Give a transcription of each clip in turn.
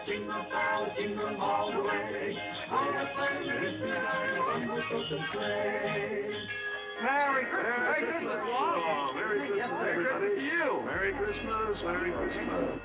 jingle bells, jingle all the way. Oh, what fun it is to ride on the open sleigh. Merry Christmas! Merry Christmas, Walt! Oh, Merry Christmas, everybody. To you! Merry Christmas, Merry Christmas.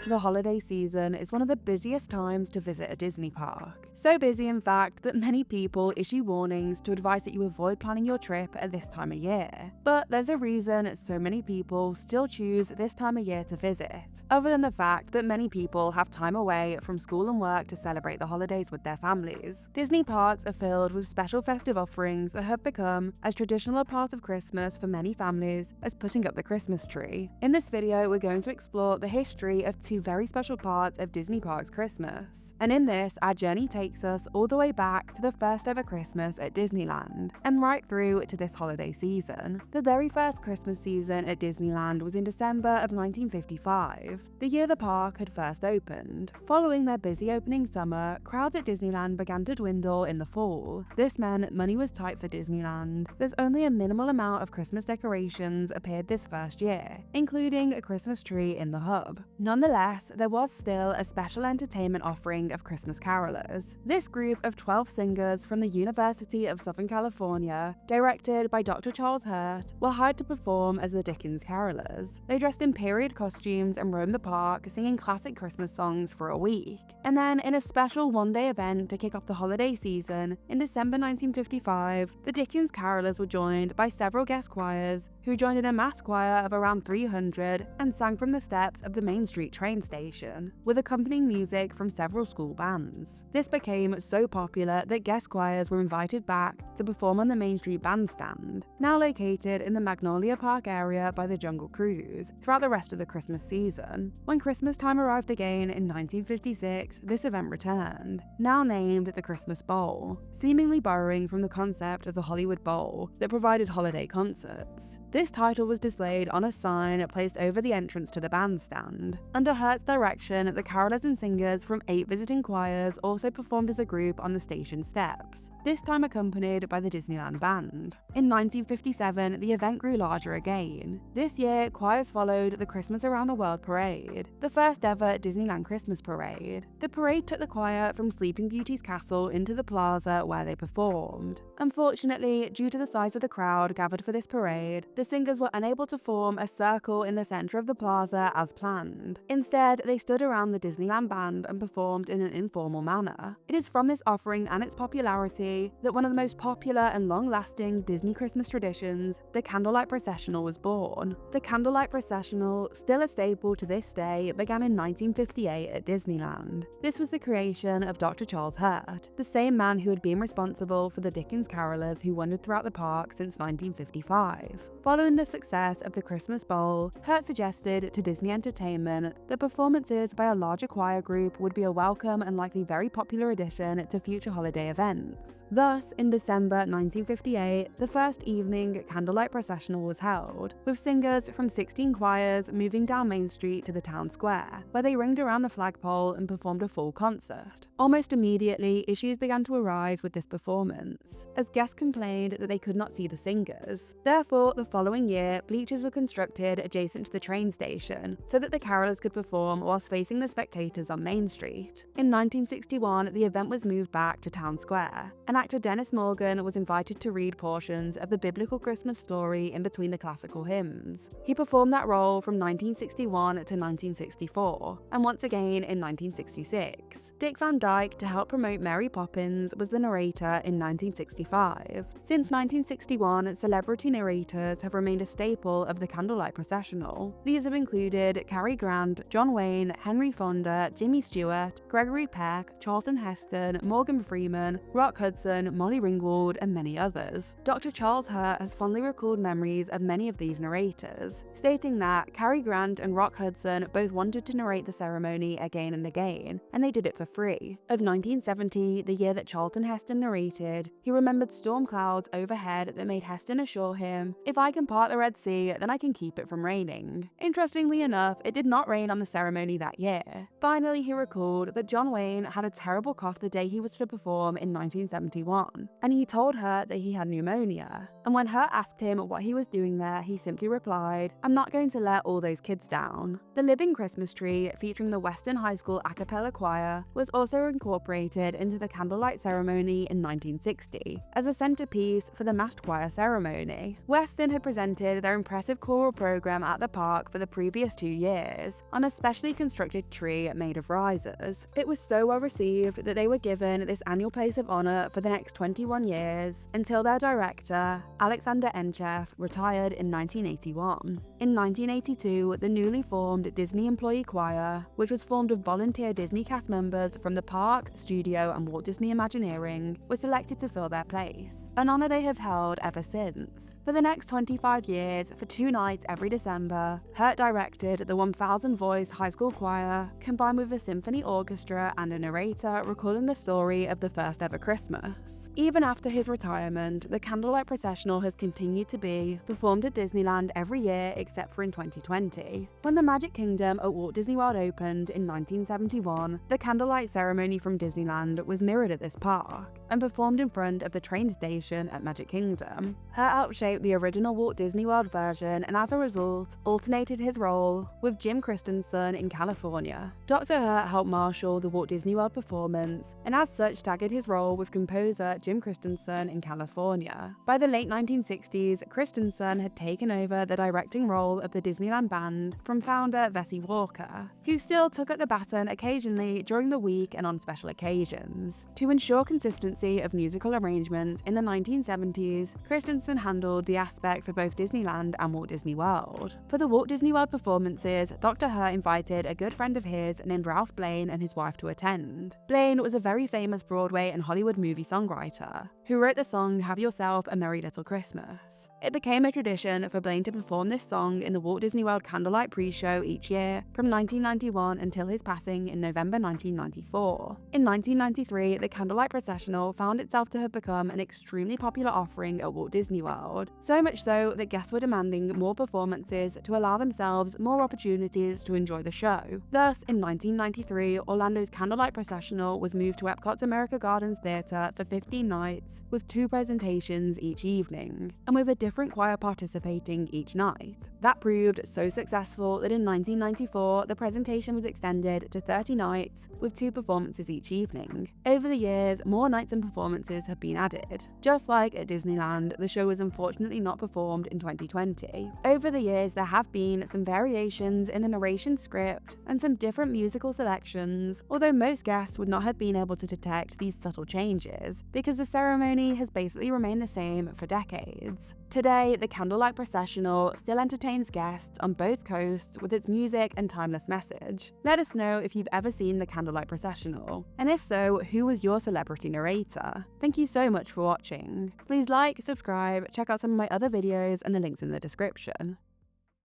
The holiday season is one of the busiest times to visit a Disney park. So busy, in fact, that many people issue warnings to advise that you avoid planning your trip at this time of year. But there's a reason so many people still choose this time of year to visit, other than the fact that many people have time away from school and work to celebrate the holidays with their families. Disney parks are filled with special festive offerings that have become as traditional a part of Christmas for many families as putting up the Christmas tree. In this video, we're going to explore the history of two very special parts of Disney Parks Christmas. And in this, our journey takes us all the way back to the first ever Christmas at Disneyland, and right through to this holiday season. The very first Christmas season at Disneyland was in December of 1955, the year the park had first opened. Following their busy opening summer, crowds at Disneyland began to dwindle in the fall. This meant money was tight for Disneyland. There's only a minimal amount of Christmas decorations appeared this first year, including a Christmas tree in the hub. Nonetheless, there was still a special entertainment offering of Christmas carolers. This group of 12 singers from the University of Southern California, directed by Dr. Charles Hurt, were hired to perform as the Dickens carolers. They dressed in period costumes and roamed the park, singing classic Christmas songs for a week. And then, in a special one-day event to kick off the holiday season, in December 1955, the Dickens carolers were joined by several guest choirs, who joined in a mass choir of around 300 and sang from the steps of the Main Street train station, with accompanying music from several school bands. This became so popular that guest choirs were invited back to perform on the Main Street Bandstand, now located in the Magnolia Park area by the Jungle Cruise, throughout the rest of the Christmas season. When Christmas time arrived again in 1956, this event returned, now named the Christmas Bowl, seemingly borrowing from the concept of the Hollywood Bowl that provided holiday concerts. This title was displayed on a sign placed over the entrance to the bandstand. Under Hurt's direction, the carolers and singers from 8 visiting choirs also performed as a group on the station steps, this time accompanied by the Disneyland Band. In 1957, the event grew larger again. This year, choirs followed the Christmas Around the World parade, the first ever Disneyland Christmas parade. The parade took the choir from Sleeping Beauty's castle into the plaza where they performed. Unfortunately, due to the size of the crowd gathered for this parade, the singers were unable to form a circle in the center of the plaza as planned. Instead, they stood around the Disneyland Band and performed in an informal manner. It is from this offering and its popularity that one of the most popular and long-lasting Disney Christmas traditions, the Candlelight Processional, was born. The Candlelight Processional, still a staple to this day, began in 1958 at Disneyland. This was the creation of Dr. Charles Hurt, the same man who had been responsible for the Dickens carolers who wandered throughout the park since 1955. Following the success of the Christmas Bowl, Hurt suggested to Disney Entertainment that performances by a larger choir group would be a welcome and likely very popular addition to future holiday events. Thus, in December 1958, the first evening Candlelight Processional was held, with singers from 16 choirs moving down Main Street to the town square, where they ringed around the flagpole and performed a full concert. Almost immediately, issues began to arise with this performance, as guests complained that they could not see the singers. Therefore, the following year, bleachers were constructed adjacent to the train station so that the carolers could perform whilst facing the spectators on Main Street. In 1961, the event was moved back to Town Square, and actor Dennis Morgan was invited to read portions of the biblical Christmas story in between the classical hymns. He performed that role from 1961 to 1964, and once again in 1966. Dick Van Dyke, to help promote Mary Poppins, was the narrator in 1965. Since 1961, celebrity narrators have remained a staple of the Candlelight Processional. These have included Cary Grant, John Wayne, Henry Fonda, Jimmy Stewart, Gregory Peck, Charlton Heston, Morgan Freeman, Rock Hudson, Molly Ringwald, and many others. Dr. Charles Hurt has fondly recalled memories of many of these narrators, stating that Cary Grant and Rock Hudson both wanted to narrate the ceremony again and again, and they did it for free. Of 1970, the year that Charlton Heston narrated, he remembered storm clouds overhead that made Heston assure him, "If I can part the Red Sea, then I can keep it from raining." Interestingly enough, it did not rain on the ceremony that year. Finally, he recalled that John Wayne had a terrible cough the day he was to perform in 1971, and he told Hurt that he had pneumonia. And when Hurt asked him what he was doing there, he simply replied, "I'm not going to let all those kids down." The living Christmas tree, featuring the Weston High School a cappella choir, was also incorporated into the candlelight ceremony in 1960 as a centerpiece for the massed choir ceremony. Weston had presented their impressive choral program at the park for the previous 2 years on a specially constructed tree made of risers. It was so well received that they were given this annual place of honor for the next 21 years until their director, Alexander Encheff, retired in 1981. In 1982, the newly formed Disney Employee Choir, which was formed of volunteer Disney cast members from the park, studio, and Walt Disney Imagineering, was selected to fill their place, an honor they have held ever since. For the next 25 years, for 2 nights every December, Hurt directed the 1,000-voice high school choir, combined with a symphony orchestra and a narrator recalling the story of the first ever Christmas. Even after his retirement, the Candlelight Processional has continued to be performed at Disneyland every year except for in 2020. When the Magic Kingdom at Walt Disney World opened in 1971, the candlelight ceremony from Disneyland was mirrored at this park and performed in front of the train station at Magic Kingdom. Hurt helped shape the original Walt Disney World version and as a result, alternated his role with Jim Christensen in California. Dr. Hurt helped marshal the Walt Disney World performance and as such staggered his role with composer Jim Christensen in California. By the late 1960s, Christensen had taken over the directing role of the Disneyland band from founder Vesey Walker, who still took up the baton occasionally during the week and on special occasions. To ensure consistency of musical arrangements in the 1970s, Christensen handled the aspect for both Disneyland and Walt Disney World. For the Walt Disney World performances, Dr. Hurt invited a good friend of his named Ralph Blaine and his wife to attend. Blaine was a very famous Broadway and Hollywood movie songwriter who wrote the song Have Yourself a Merry Little Christmas. It became a tradition for Blaine to perform this song in the Walt Disney World Candlelight pre-show each year from 1991 until his passing in November 1994. In 1993, the Candlelight Processional found itself to have become an extremely popular offering at Walt Disney World, so much so that guests were demanding more performances to allow themselves more opportunities to enjoy the show. Thus, in 1993, Orlando's Candlelight Processional was moved to Epcot's America Gardens Theatre for 15 nights, with 2 presentations each evening, and with a different choir participating each night. That proved so successful that in 1994, the presentation was extended to 30 nights, with 2 performances each evening. Over the years, more nights and performances have been added. Just like at Disneyland, the show was unfortunately not performed in 2020. Over the years, there have been some variations in the narration script and some different musical selections, although most guests would not have been able to detect these subtle changes, because the ceremony has basically remained the same for decades. Today, the Candlelight Processional still entertains guests on both coasts with its music and timeless message. Let us know if you've ever seen the Candlelight Processional, and if so, who was your celebrity narrator? Thank you so much for watching. Please like, subscribe, check out some of my other videos and the links in the description.